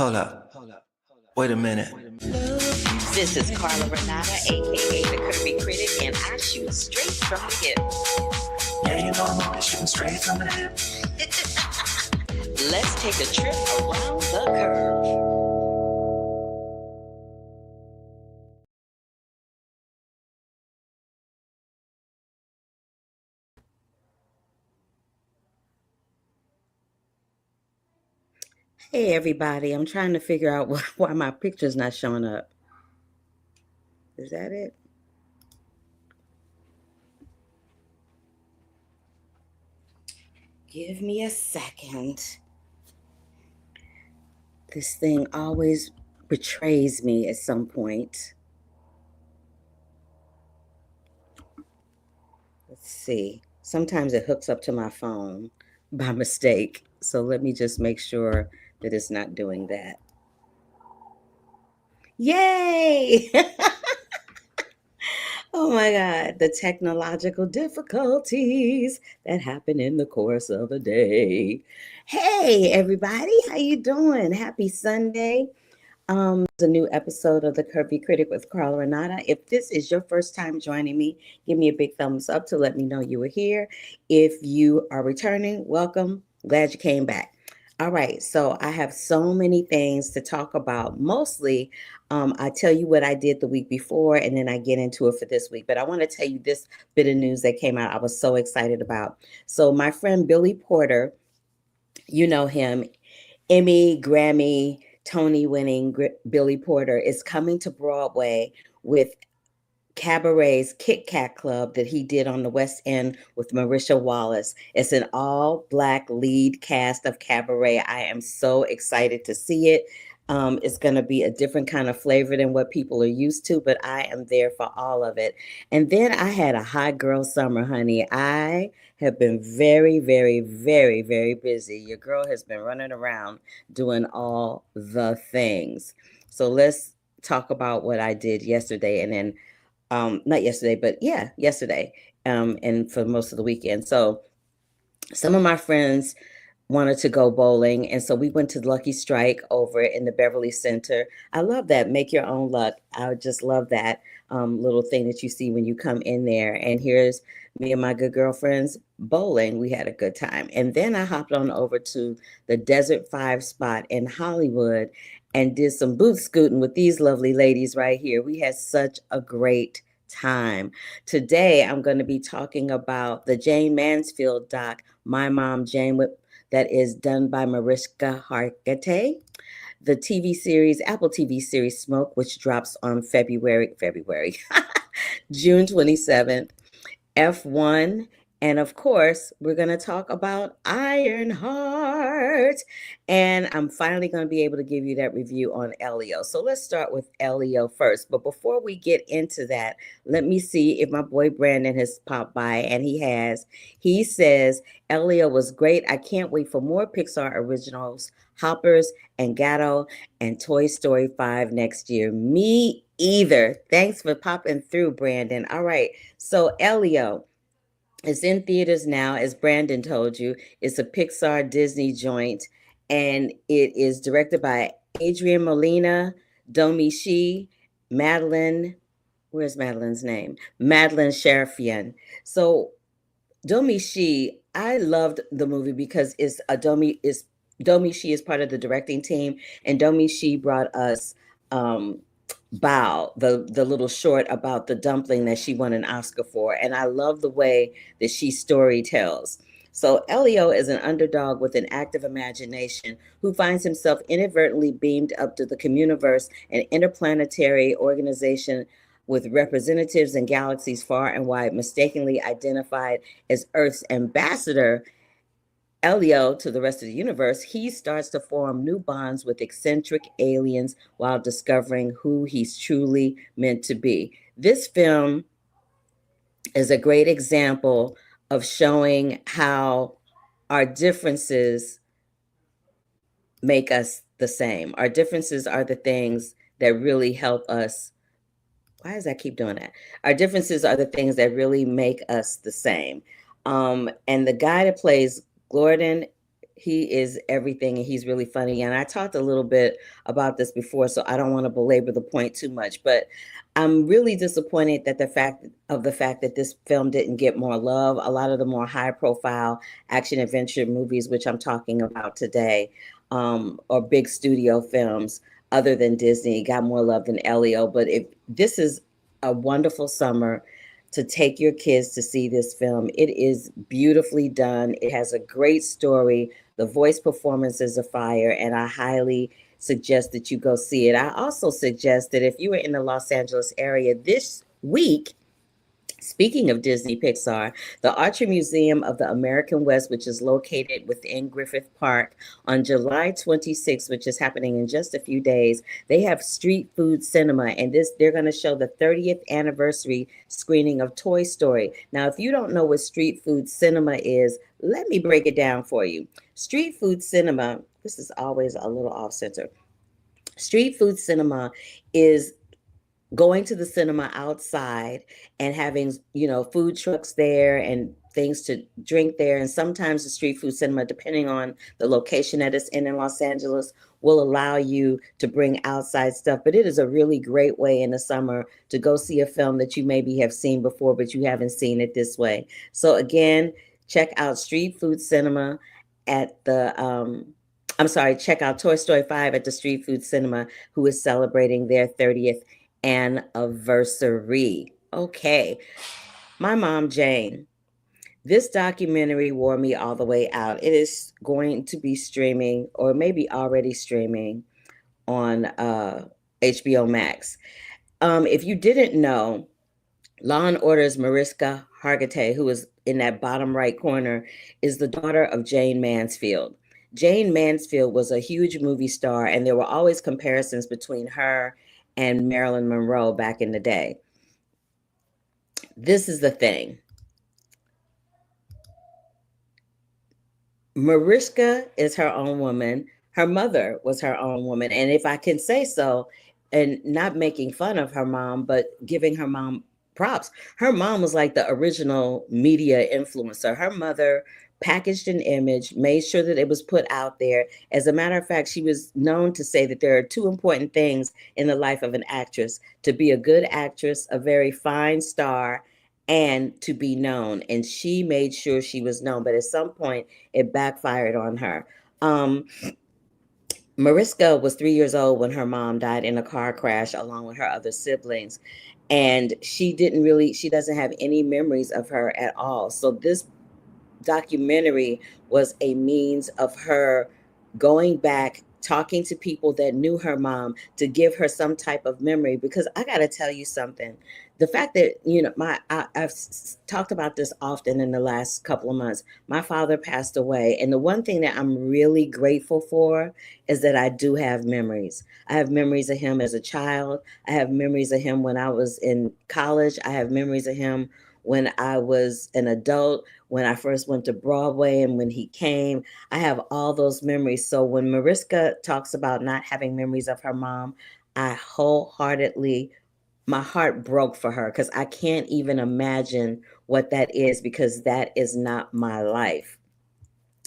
Hold up. Wait a minute. This is Carla Renata, aka the Curvy Critic, and I shoot straight from the hip. Yeah, you know I'm always shooting straight from the hip. Let's take a trip around the curve. Hey everybody, I'm trying to figure out why my picture's not showing up. Is that it? Give me a second. This thing always betrays me at some point. Let's see. Sometimes it hooks up to my phone by mistake. So let me just make sure that it's not doing that. Yay! Oh my God, the technological difficulties that happen in the course of a day. Hey everybody, how you doing? Happy Sunday. It's a new episode of the Curvy Critic with Carla Renata. If this is your first time joining me, give me a big thumbs up to let me know you were here. If you are returning, welcome. Glad you came back. All right, so I have so many things to talk about. Mostly, I tell you what I did the week before, and then I get into it for this week. But I want to tell you this bit of news that came out I was so excited about. So my friend Billy Porter, you know him, Emmy, Grammy, Tony winning Billy Porter is coming to Broadway with Cabaret's Kit Kat Club that he did on the West End with Marisha Wallace. It's an all-Black lead cast of Cabaret. I am so excited to see it. It's going to be a different kind of flavor than what people are used to, but I am there for all of it. And then I had a hot girl summer, honey. I have been very, very, very, very busy. Your girl has been running around doing all the things. So let's talk about what I did yesterday and then not yesterday, but yeah, yesterday, and for most of the weekend. So some of my friends wanted to go bowling, and so we went to Lucky Strike over in the Beverly Center. I love that. Make your own luck. I just love that little thing that you see when you come in there. And here's me and my good girlfriends bowling. We had a good time. And then I hopped on over to the Desert 5 spot in Hollywood and did some boot scooting with these lovely ladies right here. We had such a great time. Today, I'm going to be talking about the Jayne Mansfield doc, My Mom Jayne, that is done by Mariska Hargitay. The TV series, Apple TV series Smoke, which drops on June 27th. F1. And of course, we're going to talk about Ironheart. And I'm finally going to be able to give you that review on Elio. So let's start with Elio first. But before we get into that, let me see if my boy Brandon has popped by. And he has. He says, Elio was great. I can't wait for more Pixar originals, Hoppers and Gatto and Toy Story 5 next year. Me either. Thanks for popping through, Brandon. All right. So Elio. It's in theaters now, as Brandon told you. It's a Pixar Disney joint, and it is directed by Adrian Molina, Domi Shi, Madeline. Where's Madeline's name? Madeline Sharafian. So Domi Shi, I loved the movie because Domi Shi is part of the directing team, and Domi Shi brought us Bao, the little short about the dumpling that she won an Oscar for. And I love the way that she story tells. So Elio is an underdog with an active imagination who finds himself inadvertently beamed up to the Communiverse, an interplanetary organization with representatives in galaxies far and wide, mistakenly identified as Earth's ambassador. Elio to the rest of the universe, he starts to form new bonds with eccentric aliens while discovering who he's truly meant to be. This film is a great example of showing how our differences make us the same. Our differences are the things that really help us. Why does that keep doing that? Our differences are the things that really make us the same. And the guy that plays Gordon, He is everything, and he's really funny. And I talked a little bit about this before, so I don't want to belabor the point too much. But I'm really disappointed that the fact that this film didn't get more love. A lot of the more high-profile action adventure movies, which I'm talking about today, or big studio films, other than Disney, got more love than Elio. But if this is a wonderful summer to take your kids to see this film. It is beautifully done. It has a great story. The voice performances are fire, and I highly suggest that you go see it. I also suggest that if you are in the Los Angeles area this week, speaking of Disney Pixar, the Archer Museum of the American West, which is located within Griffith Park, on July 26th, which is happening in just a few days, they have street food cinema, and they're going to show the 30th anniversary screening of Toy Story. Now, if you don't know what street food cinema is, let me break it down for you. Street food cinema, this is always a little off center. Street food cinema is going to the cinema outside and having, food trucks there and things to drink there. And sometimes the street food cinema, depending on the location that it's in Los Angeles, will allow you to bring outside stuff. But it is a really great way in the summer to go see a film that you maybe have seen before, but you haven't seen it this way. So again, check out street food cinema at the, check out Toy Story 5 at the Street Food Cinema, who is celebrating their 30th anniversary. Okay. My Mom Jayne. This documentary wore me all the way out. It is going to be streaming, or maybe already streaming, on HBO Max. If you didn't know, Law and Order's Mariska Hargitay, who is in that bottom right corner, is the daughter of Jayne Mansfield. Jayne Mansfield was a huge movie star, and there were always comparisons between her and Marilyn Monroe back in the day. This is the thing. Mariska is her own woman. Her mother was her own woman. And if I can say so, and not making fun of her mom, but giving her mom props, her mom was like the original media influencer. Her mother packaged an image, made sure that it was put out there. As a matter of fact, she was known to say that there are two important things in the life of an actress: to be a good actress, a very fine star, and to be known. And she made sure she was known, but at some point it backfired on her. Mariska was 3 years old when her mom died in a car crash along with her other siblings. And she doesn't have any memories of her at all. So this documentary was a means of her going back, talking to people that knew her mom, to give her some type of memory. Because I got to tell you something, the fact that, I've talked about this often in the last couple of months. My father passed away, and the one thing that I'm really grateful for is that I do have memories. I have memories of him as a child. I have memories of him when I was in college. I have memories of him when I was an adult, when I first went to Broadway, and when he came. I have all those memories. So when Mariska talks about not having memories of her mom, I wholeheartedly, my heart broke for her, because I can't even imagine what that is, because that is not my life.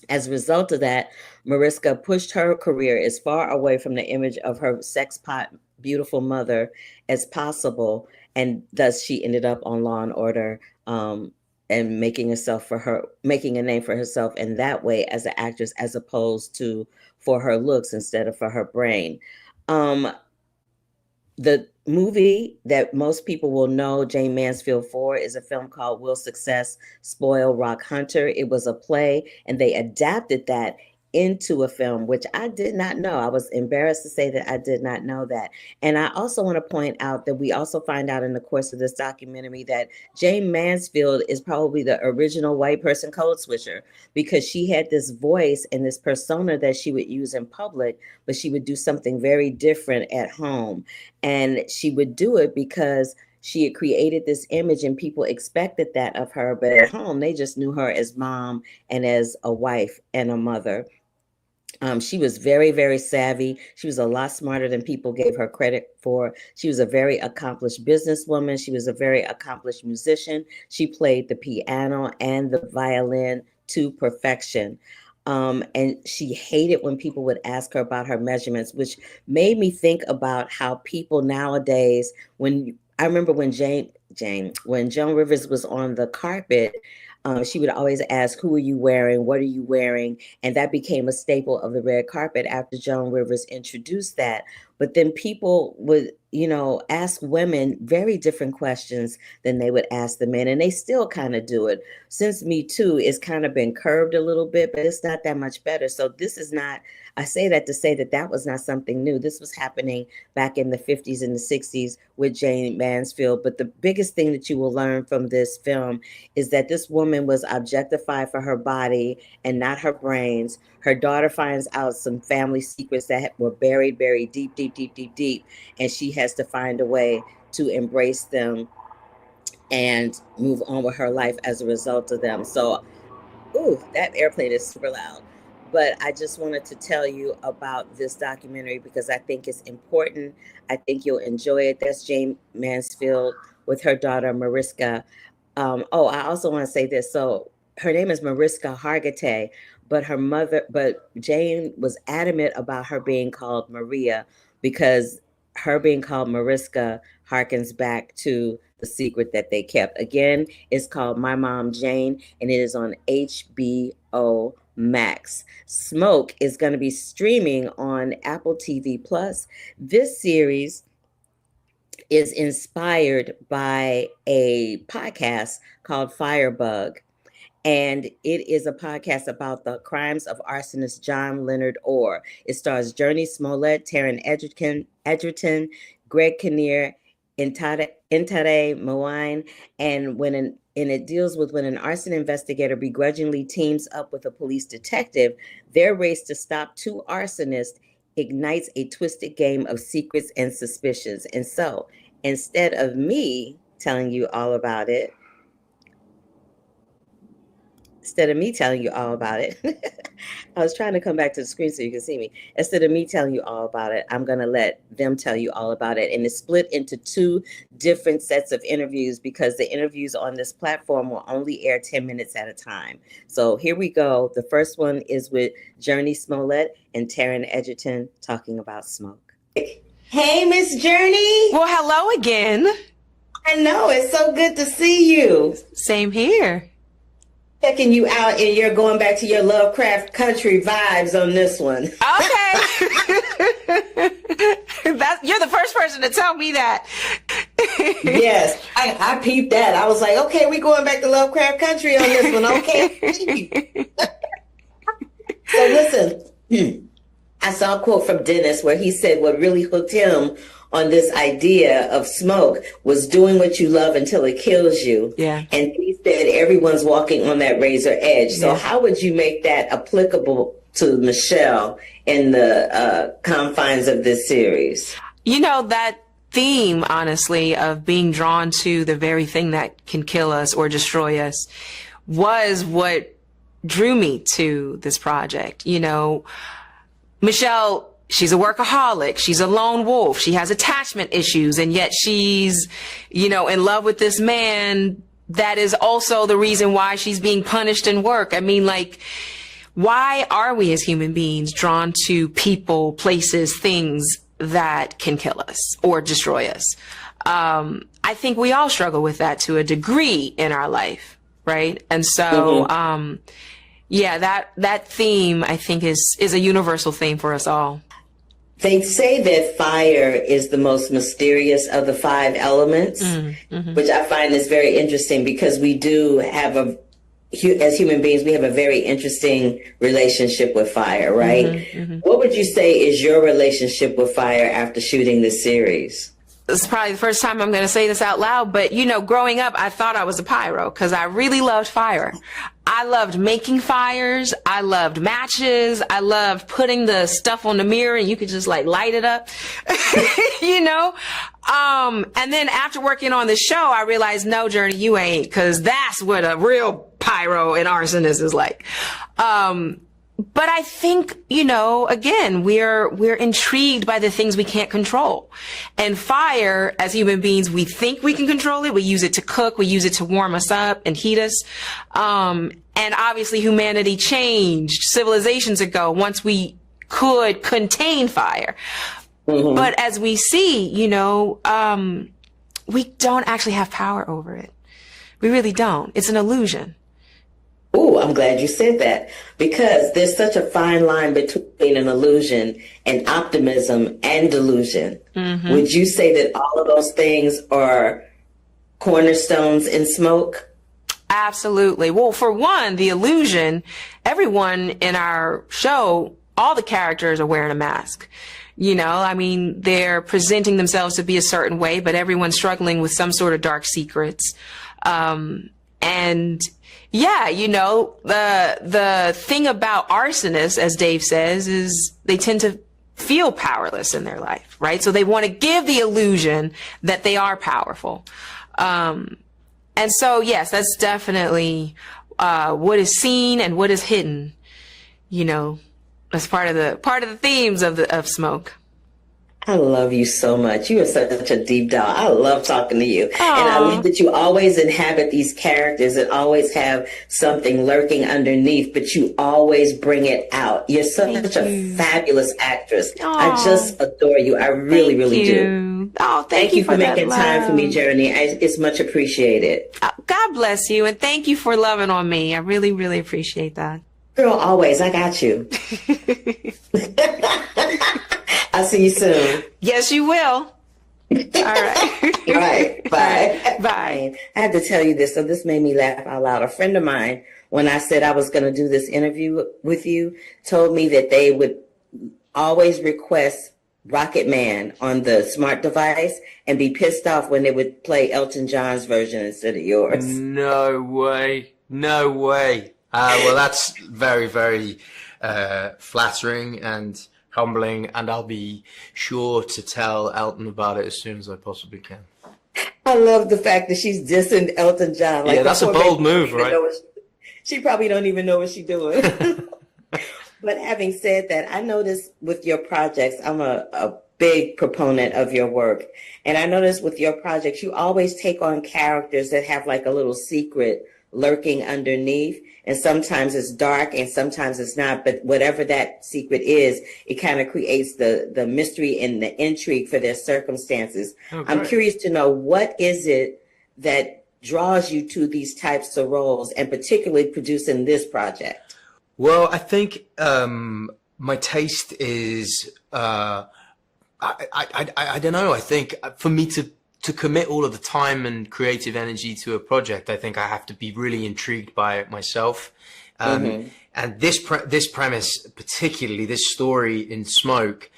As a result of that, Mariska pushed her career as far away from the image of her sex pot, beautiful mother as possible, and thus she ended up on Law and Order, and making a name for herself in that way as an actress, as opposed to for her looks instead of for her brain. The movie that most people will know Jayne Mansfield for is a film called Will Success Spoil Rock Hunter? It was a play, and they adapted that into a film, which I did not know. I was embarrassed to say that I did not know that. And I also want to point out that we also find out in the course of this documentary that Jayne Mansfield is probably the original white person code switcher, because she had this voice and this persona that she would use in public, but she would do something very different at home. And she would do it because she had created this image and people expected that of her. But at home, they just knew her as mom and as a wife and a mother. She was very, very savvy. She was a lot smarter than people gave her credit for. She was a very accomplished businesswoman. She was a very accomplished musician. She played the piano and the violin to perfection. And she hated when people would ask her about her measurements, which made me think about how people nowadays, I remember when when Joan Rivers was on the carpet, she would always ask, "Who are you wearing? What are you wearing?" And that became a staple of the red carpet after Joan Rivers introduced that. But then people would, ask women very different questions than they would ask the men. And they still kind of do it. Since Me Too, it's kind of been curved a little bit, but it's not that much better. So this is not, I say that to say that that was not something new. This was happening back in the 50s and the 60s with Jayne Mansfield. But the biggest thing that you will learn from this film is that this woman was objectified for her body and not her brains. Her daughter finds out some family secrets that were buried very deep, deep, deep, deep, deep. And she has to find a way to embrace them and move on with her life as a result of them. So, ooh, that airplane is super loud. But I just wanted to tell you about this documentary because I think it's important. I think you'll enjoy it. That's Jayne Mansfield with her daughter, Mariska. I also want to say this. So her name is Mariska Hargitay, but Jayne was adamant about her being called Maria because her being called Mariska harkens back to the secret that they kept. Again, it's called My Mom Jayne, and it is on HBO Max. Smoke is going to be streaming on Apple TV Plus. This series is inspired by a podcast called Firebug. And it is a podcast about the crimes of arsonist John Leonard Orr. It stars Jurnee Smollett, Taron Egerton, Greg Kinnear, Intare Mwine, and it deals with when an arson investigator begrudgingly teams up with a police detective, their race to stop two arsonists ignites a twisted game of secrets and suspicions. And so, instead of me telling you all about it, I was trying to come back to the screen so you can see me. Instead of me telling you all about it, I'm going to let them tell you all about it. And it's split into two different sets of interviews because the interviews on this platform will only air 10 minutes at a time. So here we go. The first one is with Jurnee Smollett and Taron Egerton talking about smoke. Hey, Miss Jurnee. Well, hello again. I know. It's so good to see you. Same here. Checking you out, and you're going back to your Lovecraft Country vibes on this one. Okay. You're the first person to tell me that. Yes, I peeped that. I was like, okay, we going back to Lovecraft Country on this one. Okay. So listen, I saw a quote from Dennis where he said what really hooked him on this idea of smoke was doing what you love until it kills you. Yeah. And he said everyone's walking on that razor edge. So how would you make that applicable to Michelle in the confines of this series? You know, that theme, honestly, of being drawn to the very thing that can kill us or destroy us was what drew me to this project. You know, Michelle, she's a workaholic. She's a lone wolf. She has attachment issues. And yet she's, in love with this man. That is also the reason why she's being punished in work. I mean, like, why are we as human beings drawn to people, places, things that can kill us or destroy us? I think we all struggle with that to a degree in our life. Right. And so, that theme, I think, is a universal theme for us all. They say that fire is the most mysterious of the five elements, which I find is very interesting because we do have as human beings, we have a very interesting relationship with fire, right? What would you say is your relationship with fire after shooting this series? It's probably the first time I'm going to say this out loud, but growing up, I thought I was a pyro because I really loved fire. I loved making fires. I loved matches. I loved putting the stuff on the mirror and you could just like light it up, and then after working on the show, I realized, no, Jurnee, you ain't, because that's what a real pyro and arsonist is like. But I think, you know, again, we're intrigued by the things we can't control. And fire, as human beings, we think we can control it. We use it to cook. We use it to warm us up and heat us. And obviously humanity changed civilizations ago once we could contain fire. Mm-hmm. But as we see, you know, we don't actually have power over it. We really don't. It's an illusion. Oh, I'm glad you said that, because there's such a fine line between an illusion and optimism and delusion. Mm-hmm. Would you say that all of those things are cornerstones in Smoke? Absolutely. Well, for one, the illusion, everyone in our show, all the characters are wearing a mask. You know, I mean, they're presenting themselves to be a certain way, but everyone's struggling with some sort of dark secrets. And yeah, you know, the thing about arsonists, as Dave says, is they tend to feel powerless in their life, right? So they want to give the illusion that they are powerful. And so, yes, that's definitely what is seen and what is hidden, you know, as part of the themes of Smoke. I love you so much. You are such a deep dog. I love talking to you. Aww. And I love that you always inhabit these characters and always have something lurking underneath, but you always bring it out. You're such a fabulous actress. Aww. I just adore you. I really, really do. Oh, thank you for making time for me, Jurnee. It's much appreciated. God bless you. And thank you for loving on me. I really, really appreciate that. Girl, always. I got you. I'll see you soon. Yes, you will. All right. All right. Bye. Bye. I had to tell you this, so this made me laugh out loud. A friend of mine, when I said I was going to do this interview with you, told me that they would always request Rocket Man on the smart device and be pissed off when they would play Elton John's version instead of yours. No way. No way. Well, that's very, very flattering and humbling, and I'll be sure to tell Elton about it as soon as I possibly can. I love the fact that she's dissing Elton John. Like, yeah, that's a bold move, right? She probably don't even know what she's doing. But having said that, I noticed with your projects, I'm a big proponent of your work. And I noticed with your projects, you always take on characters that have like a little secret lurking underneath. And sometimes it's dark and sometimes it's not. But whatever that secret is, it kind of creates the mystery and the intrigue for their circumstances. Okay. I'm curious to know, what is it that draws you to these types of roles, and particularly producing this project? Well, I think my taste is, I don't know. I think for me to commit all of the time and creative energy to a project, I think I have to be really intrigued by it myself. And this premise, particularly this story in Smoke,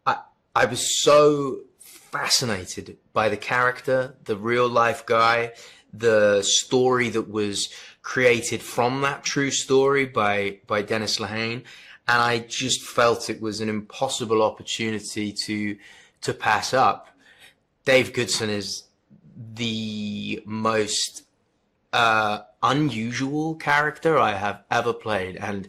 I was so fascinated by the character, the real life guy, the story that was created from that true story by Dennis Lehane. And I just felt it was an impossible opportunity to pass up. Dave Goodson is the most unusual character I have ever played. And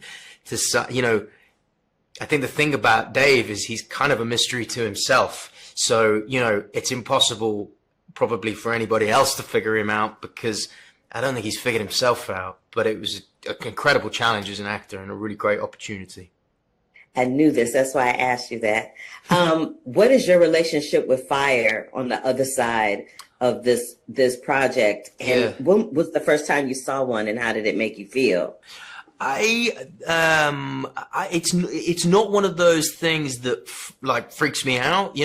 I think the thing about Dave is he's kind of a mystery to himself. So, it's impossible probably for anybody else to figure him out, because I don't think he's figured himself out. But it was an incredible challenge as an actor and a really great opportunity. I knew this. That's why I asked you that. What is your relationship with fire on the other side of this project? And when was the first time you saw one, and how did it make you feel? It's not one of those things that freaks me out.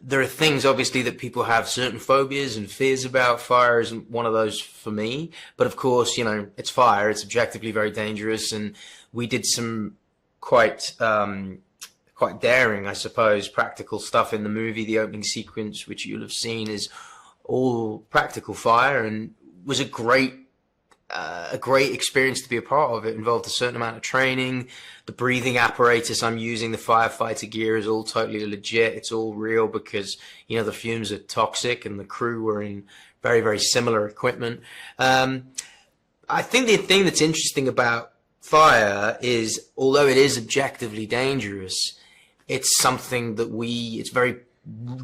There are things obviously that people have certain phobias and fears about. Fire isn't one of those for me, but of course, it's fire. It's objectively very dangerous, and we did some quite daring, I suppose, practical stuff in the movie. The opening sequence, which you'll have seen, is all practical fire, and was a great experience to be a part of. It involved a certain amount of training. The breathing apparatus I'm using, the firefighter gear, is all totally legit. It's all real because, the fumes are toxic and the crew were in very, very similar equipment. I think the thing that's interesting about fire is, although it is objectively dangerous, it's something that it's very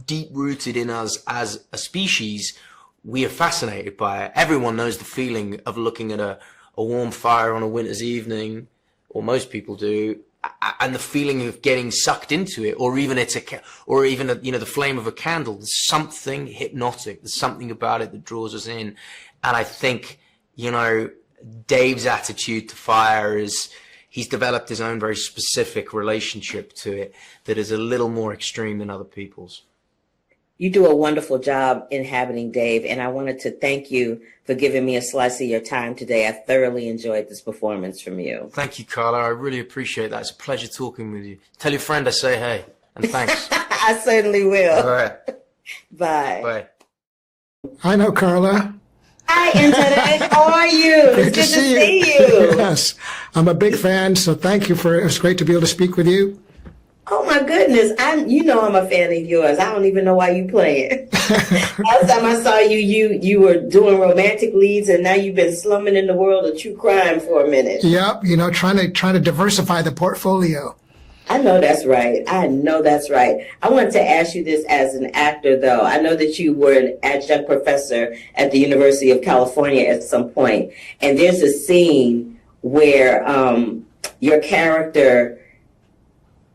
deep rooted in us as a species. We are fascinated by it. Everyone knows the feeling of looking at a warm fire on a winter's evening, or most people do, and the feeling of getting sucked into it, or even the flame of a candle. There's something hypnotic. There's something about it that draws us in. And I think, Dave's attitude to fire is he's developed his own very specific relationship to it that is a little more extreme than other people's. You do a wonderful job inhabiting Dave, and I wanted to thank you for giving me a slice of your time today. I thoroughly enjoyed this performance from you. Thank you, Carla. I really appreciate that. It's a pleasure talking with you. Tell your friend I say hey, and thanks. I certainly will. All right. Bye. Bye. I know, Carla. Hi, Internet. How are you? It's good to see you. Yes, I'm a big fan, so thank you it was great to be able to speak with you. Oh my goodness. I'm a fan of yours. I don't even know why you play it. Last time I saw you were doing romantic leads, and now you've been slumming in the world of true crime for a minute. Yep, trying to diversify the portfolio. I know that's right. I wanted to ask you this as an actor, though. I know that you were an adjunct professor at the University of California at some point, and there's a scene where your character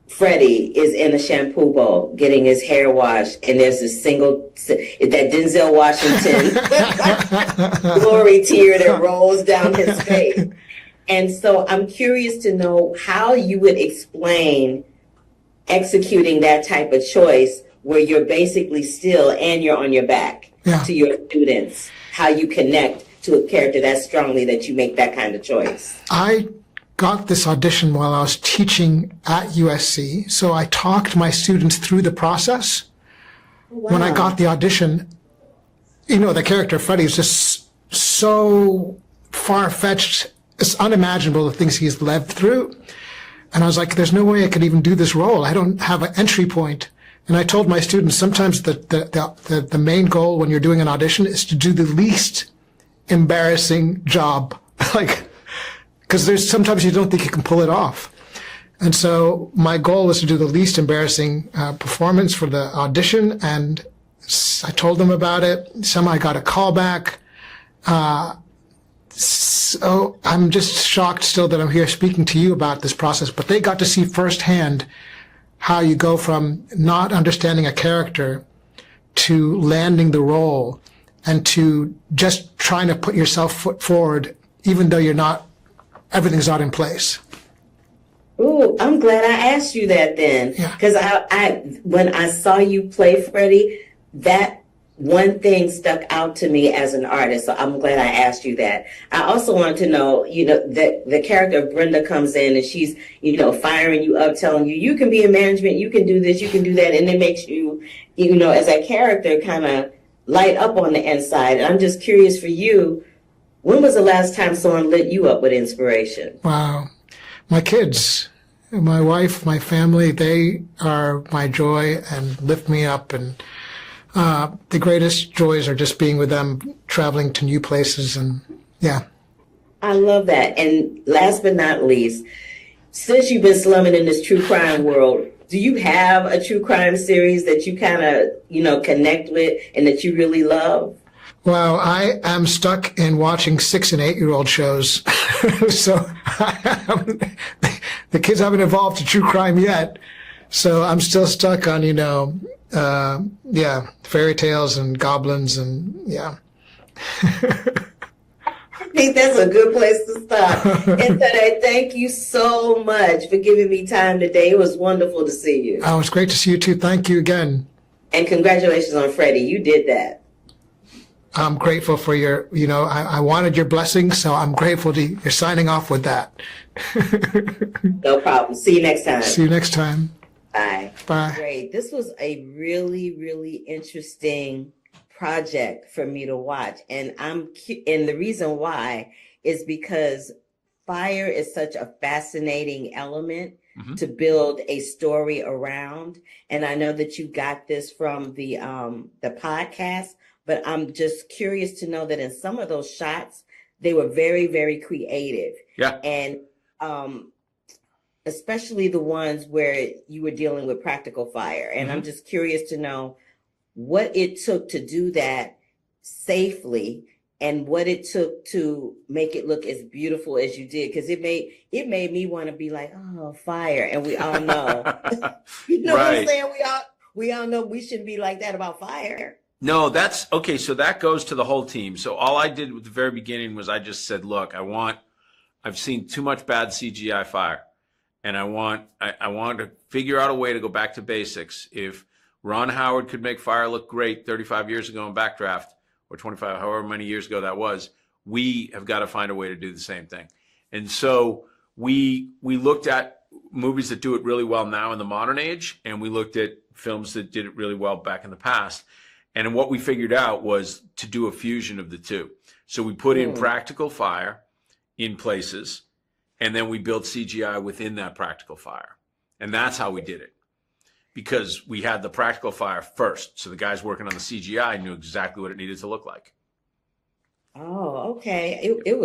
Freddie is in a shampoo bowl getting his hair washed, and there's a that Denzel Washington glory tear that rolls down his face. And so I'm curious to know how you would explain executing that type of choice where you're basically still and you're on your back to your students, how you connect to a character that strongly that you make that kind of choice. I got this audition while I was teaching at USC, so I talked my students through the process. Wow. When I got the audition, the character Freddie is just so far-fetched. It's unimaginable the things he's lived through. And I was like, there's no way I could even do this role. I don't have an entry point. And I told my students sometimes the main goal when you're doing an audition is to do the least embarrassing job. Because there's sometimes you don't think you can pull it off. And so my goal was to do the least embarrassing performance for the audition. And I told them about it. Somehow I got a call back. So I'm just shocked still that I'm here speaking to you about this process, but they got to see firsthand how you go from not understanding a character to landing the role and to just trying to put yourself forward, even though everything's not in place. Ooh, I'm glad I asked you that then. Because when I saw you play Freddie, that one thing stuck out to me as an artist, so I'm glad I asked you that. I also wanted to know, that the character Brenda comes in and she's, firing you up, telling you can be in management, you can do this, you can do that, and it makes you, as a character kind of light up on the inside. And I'm just curious for you, when was the last time someone lit you up with inspiration? Wow. My kids, my wife, my family, they are my joy and lift me up, and the greatest joys are just being with them, traveling to new places, and I love that. And last but not least, since you've been slumming in this true crime world, do you have a true crime series that you kind of, connect with and that you really love? Well, I am stuck in watching 6- and 8-year-old shows. So the kids haven't evolved to true crime yet. So I'm still stuck on, fairy tales and goblins and I think that's a good place to stop. And today, thank you so much for giving me time today. It was wonderful to see you. Oh, it's great to see you too. Thank you again. And congratulations on Freddie. You did that. I'm grateful for your, I wanted your blessings, so I'm grateful you're signing off with that. No problem. See you next time. See you next time. Bye. Bye. Great. This was a really, really interesting project for me to watch. And the reason why is because fire is such a fascinating element to build a story around. And I know that you got this from the podcast, but I'm just curious to know that in some of those shots, they were very, very creative. Yeah. And um, especially the ones where you were dealing with practical fire. And I'm just curious to know what it took to do that safely and what it took to make it look as beautiful as you did. Because it made me want to be like, oh, fire. And we all know, you know what I'm Right. saying? We all know we shouldn't be like that about fire. No, that's okay. So that goes to the whole team. So all I did at the very beginning was I just said, look, I've seen too much bad CGI fire, and I want to figure out a way to go back to basics. If Ron Howard could make fire look great 35 years ago in Backdraft, or 25, however many years ago that was, we have got to find a way to do the same thing. And so we looked at movies that do it really well now in the modern age, and we looked at films that did it really well back in the past. And what we figured out was to do a fusion of the two. So we put in practical fire in places, and then we built CGI within that practical fire. And that's how we did it. Because we had the practical fire first. So the guys working on the CGI knew exactly what it needed to look like. Oh, okay. It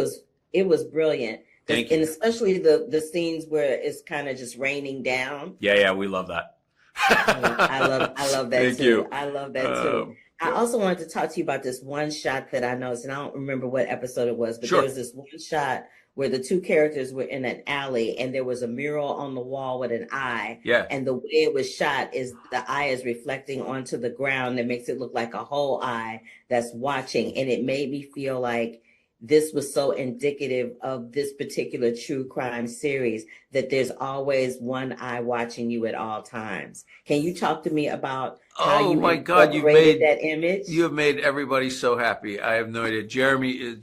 was brilliant. Thank you. And especially the scenes where it's kind of just raining down. Yeah, we love that. I love that Thank too. you. I love that too. I also wanted to talk to you about this one shot that I noticed, and I don't remember what episode it was, but Sure. there was this one shot where the two characters were in an alley and there was a mural on the wall with an eye. Yeah. And the way it was shot is the eye is reflecting onto the ground. That makes it look like a whole eye that's watching. And it made me feel like this was so indicative of this particular true crime series, that there's always one eye watching you at all times. Can you talk to me about how Oh you my God, incorporated that image? you have made everybody so happy. I have no idea. Jeremy,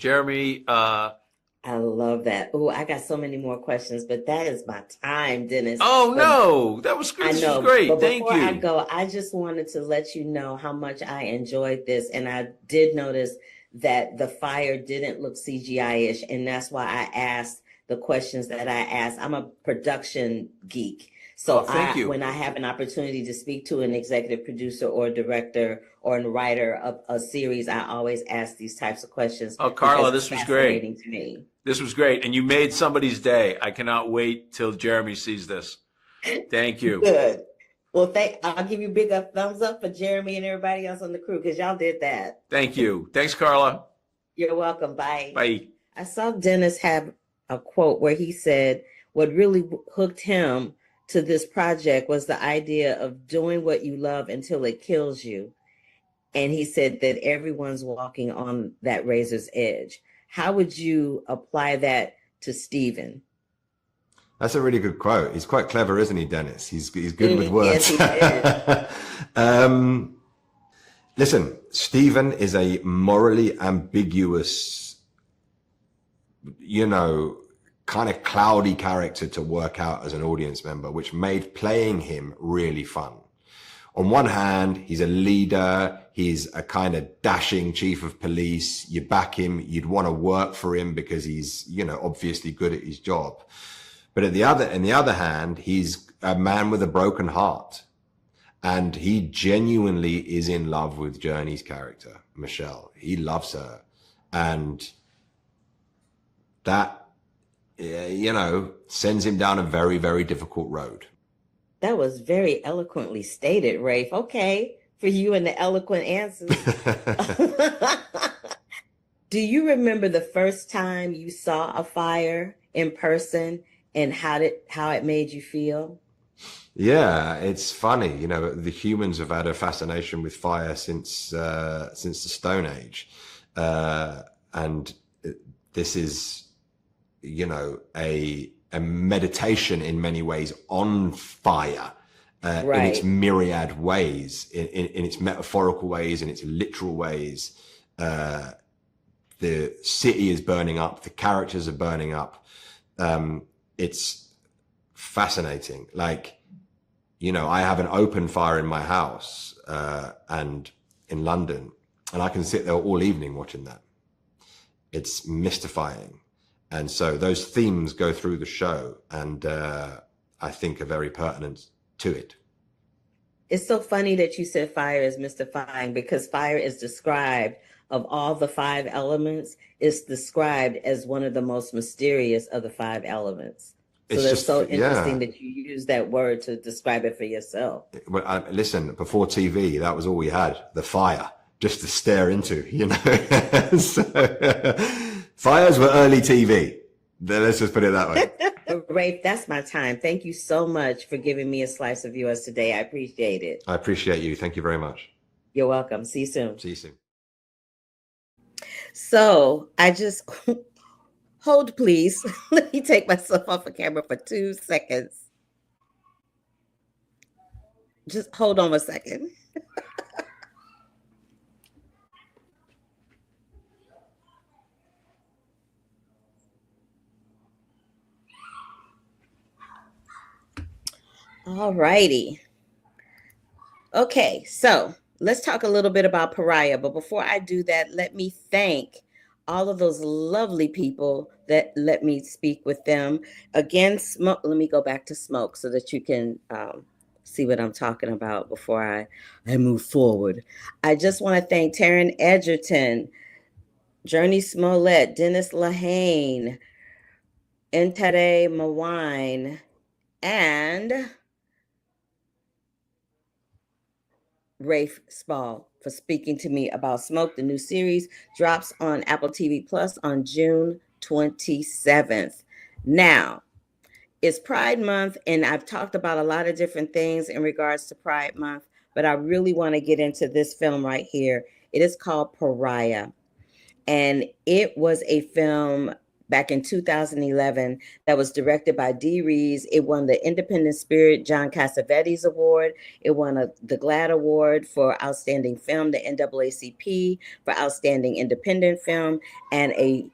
I love that. Oh, I got so many more questions, but that is my time, Dennis. oh But no, that was I this know, was great. but Thank before I you. go, I just wanted to let you know how much I enjoyed this. And I did notice that the fire didn't look CGI-ish, and that's why I asked the questions that I asked. I'm a production geek. So Oh, thank you. when I have an opportunity to speak to an executive producer or director or a writer of a series, I always ask these types of questions. Oh, Carla, because this it's was great. fascinating to me. This was great. And you made somebody's day. I cannot wait till Jeremy sees this. Thank you. Good. Well, I'll give you big thumbs up for Jeremy and everybody else on the crew, because y'all did that. Thank you. Thanks, Carla. You're welcome. Bye. Bye. I saw Dennis have a quote where he said what really hooked him to this project was the idea of doing what you love until it kills you. And he said that everyone's walking on that razor's edge. How would you apply that to Stephen? That's a really good quote. He's quite clever, isn't he, Dennis? He's good with words. Yes, he is. Listen, Stephen is a morally ambiguous, kind of cloudy character to work out as an audience member, which made playing him really fun. On one hand, he's a leader. He's a kind of dashing chief of police. You back him. You'd want to work for him because he's, obviously good at his job. But on the other hand, he's a man with a broken heart. And he genuinely is in love with Jurnee's character, Michelle. He loves her. And that, sends him down a very, very difficult road. That was very eloquently stated, Rafe. Okay, for you and the eloquent answers. Do you remember the first time you saw a fire in person and how it made you feel? Yeah, it's funny. The humans have had a fascination with fire since the Stone Age. And this is, a meditation in many ways on fire, in its myriad ways, in its metaphorical ways, in its literal ways. The city is burning up, the characters are burning up. It's fascinating. I have an open fire in my house, and in London, and I can sit there all evening watching that. It's mystifying. And so those themes go through the show, and I think are very pertinent to it. It's so funny that you said fire is mystifying, because fire is described, of all the 5 elements, it's described as one of the most mysterious of the 5 elements. So It's that's so just, yeah. interesting that you use that word to describe it for yourself. Well, listen, before TV, that was all we had, the fire, just to stare into, you know. So, fires were early TV. Let's just put it that way. But Rafe, that's my time. Thank you so much for giving me a slice of yours today. I appreciate it. I appreciate you. Thank you very much. You're welcome. See you soon. See you soon. So I just hold, please. Let me take myself off of camera for 2 seconds. Just hold on a second. All righty. Okay, so let's talk a little bit about Pariah. But before I do that, let me thank all of those lovely people that let me speak with them. Again, Smoke, let me go back to Smoke so that you can see what I'm talking about before I move forward. I just want to thank Taryn Edgerton, Jurnee Smollett, Dennis Lehane, Ntere Mawine, and Rafe Spall for speaking to me about Smoke. The new series drops on Apple TV Plus on June 27th. Now, it's Pride Month, and I've talked about a lot of different things in regards to Pride Month, but I really want to get into this film right here. It is called Pariah, and it was a film back in 2011 that was directed by Dee Rees. It won the Independent Spirit John Cassavetes Award. It won the GLAAD Award for Outstanding Film, the NAACP for Outstanding Independent Film, and a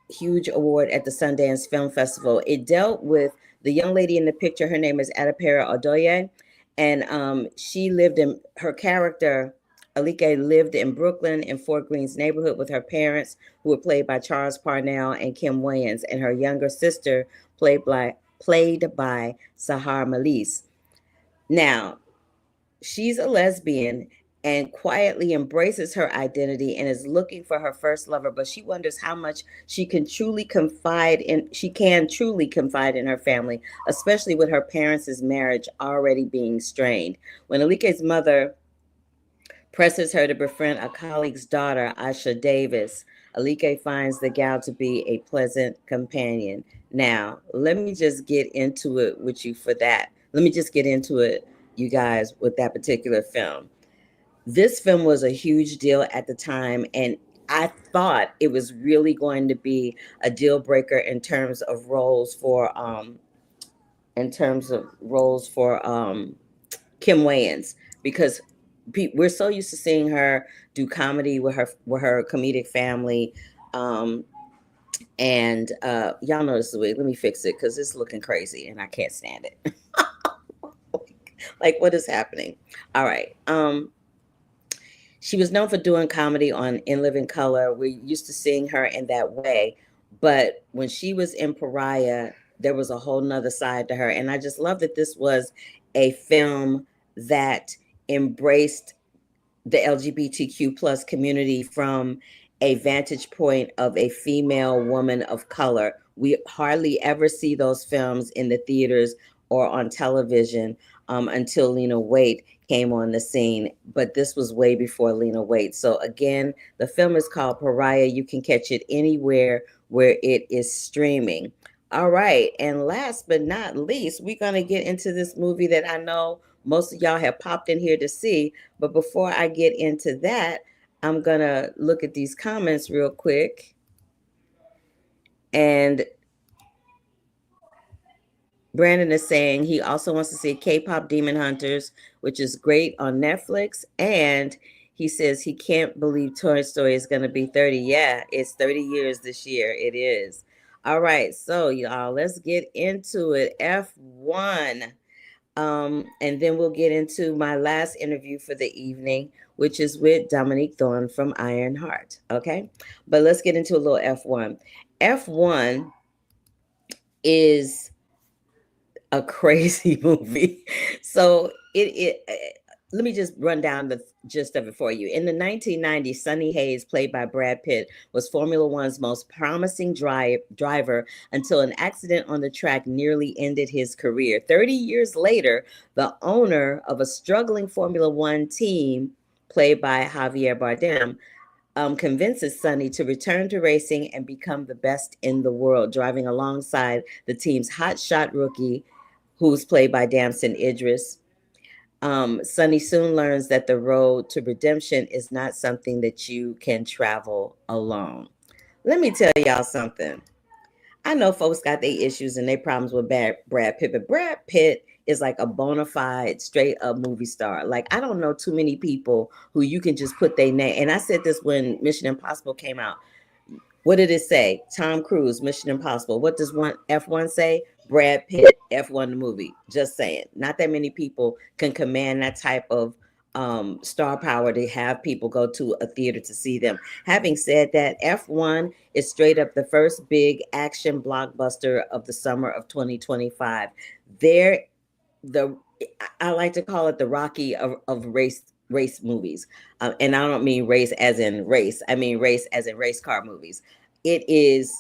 huge award at the Sundance Film Festival. It dealt with the young lady in the picture. Her name is Adepera Odoye, and she lived in, her character, Alike, lived in Brooklyn in Fort Greens neighborhood with her parents, who were played by Charles Parnell and Kim Wayans, and her younger sister, played by Sahar Malise. Now, she's a lesbian and quietly embraces her identity and is looking for her first lover, but she wonders how much she can truly confide in her family, especially with her parents' marriage already being strained. When Alike's mother presses her to befriend a colleague's daughter, Asha Davis, Alike finds the gal to be a pleasant companion. Now, let me just get into it with you for that. Let me just get into it, you guys, with that particular film. This film was a huge deal at the time, and I thought it was really going to be a deal breaker in terms of roles for Kim Wayans, because we're so used to seeing her do comedy with her comedic family, and y'all know this is weird. Let me fix it because it's looking crazy and I can't stand it. Like, what is happening? All right. She was known for doing comedy on In Living Color. We're used to seeing her in that way, but when she was in Pariah, there was a whole nother side to her, and I just love that this was a film that embraced the LGBTQ plus community from a vantage point of a female woman of color. We hardly ever see those films in the theaters or on television until Lena Waithe came on the scene, but this was way before Lena Waithe. So again, the film is called Pariah. You can catch it anywhere where it is streaming. All right, and last but not least, we're gonna get into this movie that I know most of y'all have popped in here to see. But before I get into that, I'm going to look at these comments real quick. And Brandon is saying he also wants to see K-pop Demon Hunters, which is great on Netflix. And he says he can't believe Toy Story is going to be 30. Yeah, it's 30 years this year. It is. All right. So, y'all, let's get into it. F1. And then we'll get into my last interview for the evening, which is with Dominique Thorne from Ironheart. Okay, but let's get into a little F1. F1 is a crazy movie. So let me just run down the gist of it for you. In the 1990s, Sonny Hayes, played by Brad Pitt, was Formula One's most promising driver until an accident on the track nearly ended his career. 30 years later, the owner of a struggling Formula One team, played by Javier Bardem, convinces Sonny to return to racing and become the best in the world, driving alongside the team's hotshot rookie, who's played by Damson Idris. Sonny soon learns that the road to redemption is not something that you can travel alone. Let me tell y'all something. I know folks got their issues and their problems with Brad Pitt, but Brad Pitt is like a bona fide, straight up movie star. Like, I don't know too many people who you can just put their name. And I said this when Mission Impossible came out. What did it say? Tom Cruise, Mission Impossible. What does F1 say? Brad Pitt, F1 the movie. Just saying. Not that many people can command that type of star power to have people go to a theater to see them. Having said that, F1 is straight up the first big action blockbuster of the summer of 2025. I like to call it the Rocky of race movies. And I don't mean race as in race. I mean race as in race car movies. It is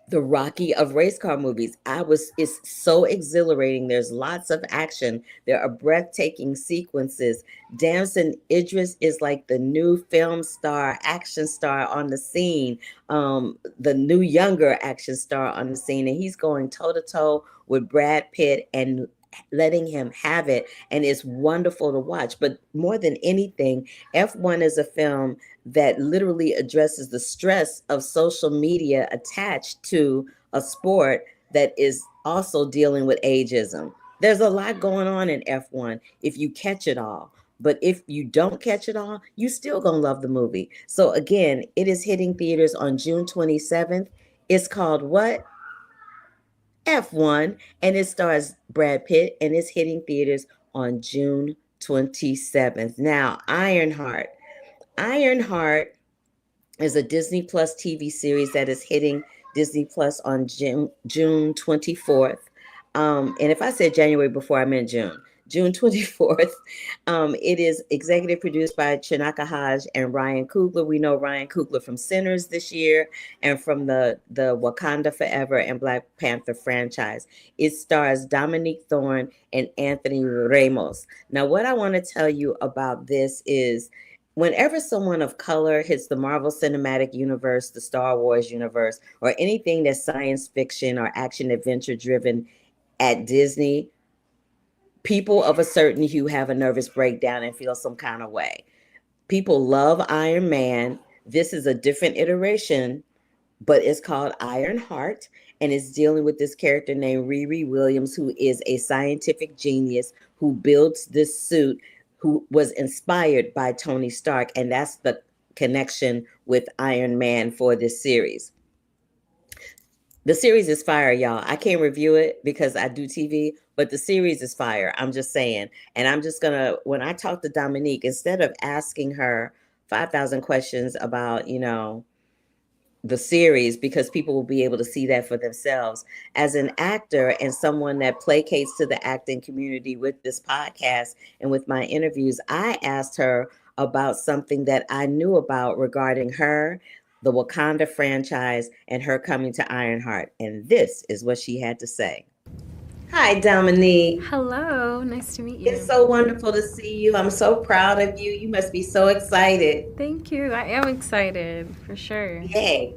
the Rocky of race car movies. It's so exhilarating. There's lots of action. There are breathtaking sequences. Damson Idris is like the new film star, action star on the scene, the new younger action star on the scene. And he's going toe to toe with Brad Pitt and letting him have it, and it's wonderful to watch. But more than anything, F1 is a film that literally addresses the stress of social media attached to a sport that is also dealing with ageism. There's a lot going on in F1 if you catch it all. But if you don't catch it all, you still gonna love the movie. So again, it is hitting theaters on June 27th. It's called what? F1, and it stars Brad Pitt, and it's hitting theaters on June 27th. Now, Ironheart. Ironheart is a Disney Plus TV series that is hitting Disney Plus on June 24th. And if I said January before, I meant June 24th. It is executive produced by Chinaka Hodge and Ryan Coogler. We know Ryan Coogler from Sinners this year and from the Wakanda Forever and Black Panther franchise. It stars Dominique Thorne and Anthony Ramos. Now, what I want to tell you about this is whenever someone of color hits the Marvel Cinematic Universe, the Star Wars universe, or anything that's science fiction or action adventure driven at Disney, people of a certain hue have a nervous breakdown and feel some kind of way. People love Iron Man. This is a different iteration, but it's called Ironheart, and it's dealing with this character named RiRi Williams, who is a scientific genius who builds this suit, who was inspired by Tony Stark, and that's the connection with Iron Man for this series. The series is fire, y'all. I can't review it because I do TV, but the series is fire. I'm just saying. And I'm just going to, when I talk to Dominique, instead of asking her 5,000 questions about, the series, because people will be able to see that for themselves. As an actor and someone that placates to the acting community with this podcast and with my interviews, I asked her about something that I knew about regarding her, the Wakanda franchise, and her coming to Ironheart. And this is what she had to say. Hi, Dominique. Hello, nice to meet you. It's so wonderful to see you. I'm so proud of you. You must be so excited. Thank you. I am excited, for sure. Yay.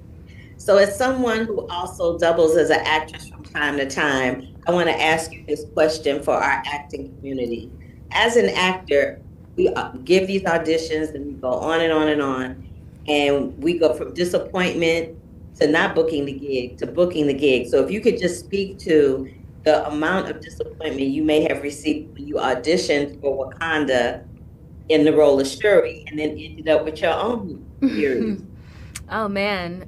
So as someone who also doubles as an actress from time to time, I want to ask you this question for our acting community. As an actor, we give these auditions and we go on and on and on. And we go from disappointment to not booking the gig to booking the gig. So if you could just speak to the amount of disappointment you may have received when you auditioned for Wakanda in the role of Shuri and then ended up with your own series. Oh man,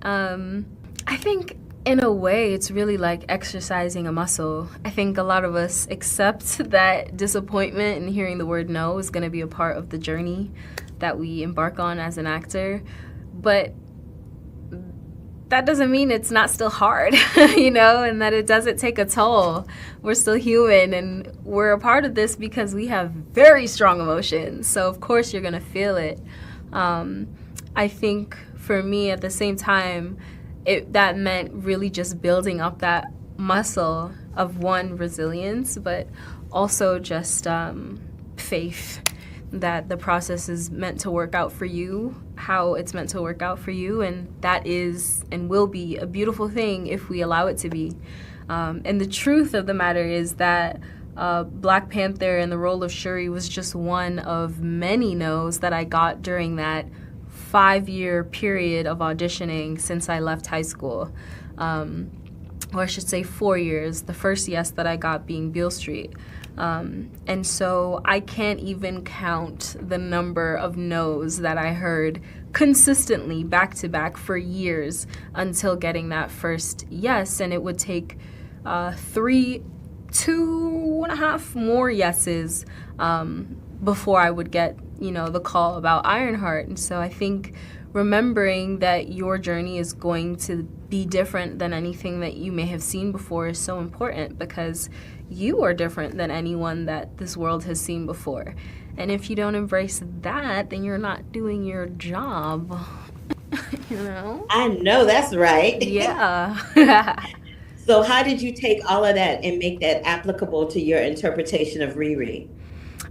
I think in a way it's really like exercising a muscle. I think a lot of us accept that disappointment and hearing the word no is going to be a part of the journey that we embark on as an actor. But that doesn't mean it's not still hard, you know, and that it doesn't take a toll. We're still human, and we're a part of this because we have very strong emotions. So of course you're gonna feel it. I think for me at the same time, that meant really just building up that muscle of one, resilience, but also just faith that the process is meant to work out for you, how it's meant to work out for you, and that is and will be a beautiful thing if we allow it to be. And the truth of the matter is that Black Panther and the role of Shuri was just one of many no's that I got during that 5-year period of auditioning since I left high school. Or I should say 4 years, the first yes that I got being Beale Street. And so I can't even count the number of no's that I heard consistently back to back for years until getting that first yes. And it would take 2.5 more yeses before I would get, you know, the call about Ironheart. And so I think remembering that your journey is going to be different than anything that you may have seen before is so important, because you are different than anyone that this world has seen before. And if you don't embrace that, then you're not doing your job. You know? I know that's right. Yeah. So how did you take all of that and make that applicable to your interpretation of RiRi?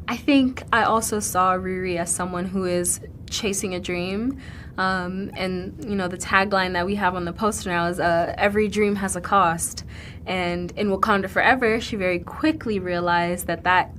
I think I also saw RiRi as someone who is chasing a dream. And, you know, the tagline that we have on the poster now is every dream has a cost. And in Wakanda Forever, she very quickly realized that that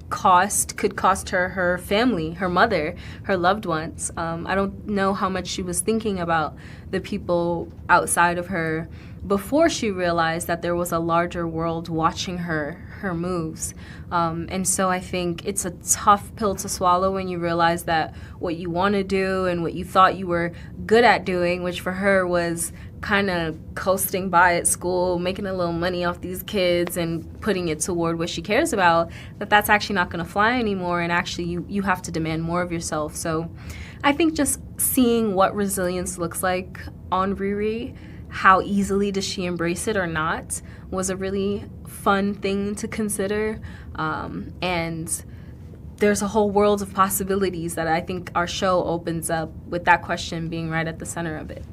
cost could cost her her family, her mother, her loved ones. I don't know how much she was thinking about the people outside of her before she realized that there was a larger world watching her moves. And so I think it's a tough pill to swallow when you realize that what you want to do and what you thought you were good at doing, which for her was kind of coasting by at school, making a little money off these kids and putting it toward what she cares about, that's actually not going to fly anymore, and actually you have to demand more of yourself. So I think just seeing what resilience looks like on RiRi, how easily does she embrace it or not, was a really fun thing to consider. And there's a whole world of possibilities that I think our show opens up with that question being right at the center of it.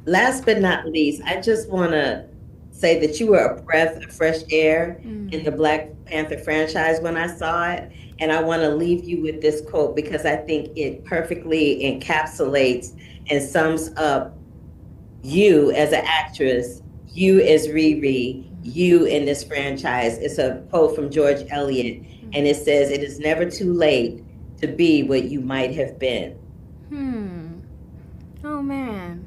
Last but not least, I just want to say that you were a breath of fresh air in the Black Panther franchise when I saw it. And I want to leave you with this quote because I think it perfectly encapsulates and sums up you as an actress, you as RiRi, you in this franchise. It's a quote from George Eliot, and it says, "It is never too late to be what you might have been." Oh man.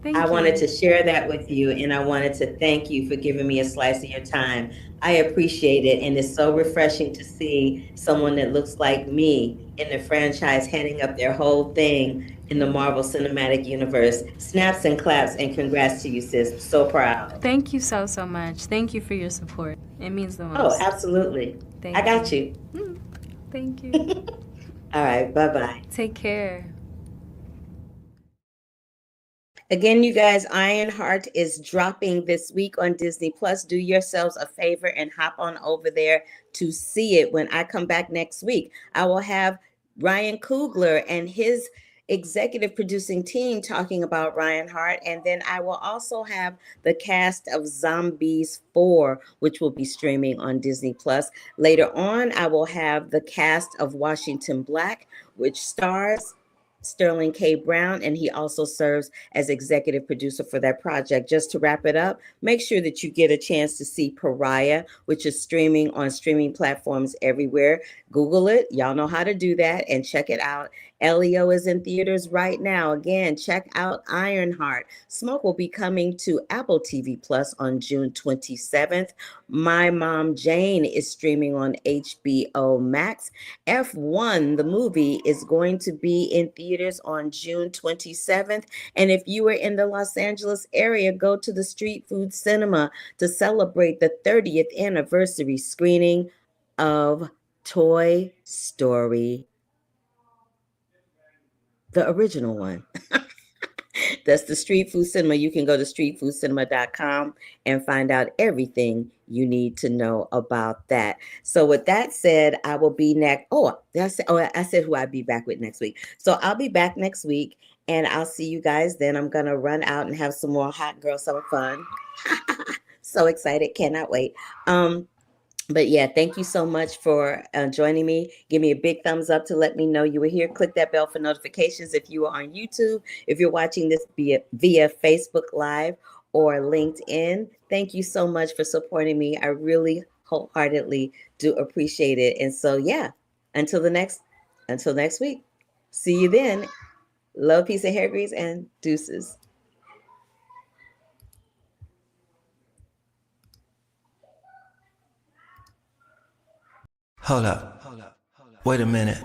Thank I you. wanted to share that with you, and I wanted to thank you for giving me a slice of your time. I appreciate it, and it's so refreshing to see someone that looks like me in the franchise heading up their whole thing in the Marvel Cinematic Universe. Snaps and claps, and congrats to you, sis. So proud. Thank you so much. Thank you for your support. It means the most. Oh, absolutely. Thank I got you. Thank you. All right, bye-bye. Take care. Again, you guys, Ironheart is dropping this week on Disney Plus. Do yourselves a favor and hop on over there to see it. When I come back next week, I will have Ryan Coogler and his executive producing team talking about Ironheart. And then I will also have the cast of Zombies 4, which will be streaming on Disney Plus. Later on, I will have the cast of Washington Black, which stars Sterling K. Brown, and he also serves as executive producer for that project. Just to wrap it up, make sure that you get a chance to see Pariah, which is streaming on streaming platforms everywhere. Google it. Y'all know how to do that, and check it out. Elio is in theaters right now. Again, check out Ironheart. Smoke will be coming to AppleTV Plus on June 27th. My Mom Jayne is streaming on HBO Max. F1, the movie, is going to be in theaters on June 27th. And if you are in the Los Angeles area, go to the Street Food Cinema to celebrate the 30th anniversary screening of Toy Story, the original one. That's the Street Food Cinema. You can go to streetfoodcinema.com and find out everything you need to know about that. So with that said, I will be next. I said who I'd be back with next week. So I'll be back next week and I'll see you guys then. I'm going to run out and have some more hot girl summer fun. So excited. Cannot wait. But yeah, thank you so much for joining me. Give me a big thumbs up to let me know you were here. Click that bell for notifications if you are on YouTube. If you're watching this via Facebook Live or LinkedIn, thank you so much for supporting me. I really wholeheartedly do appreciate it. And so, yeah, until next week. See you then. Love, peace, and hair grease, and deuces. Hold up. Wait a minute.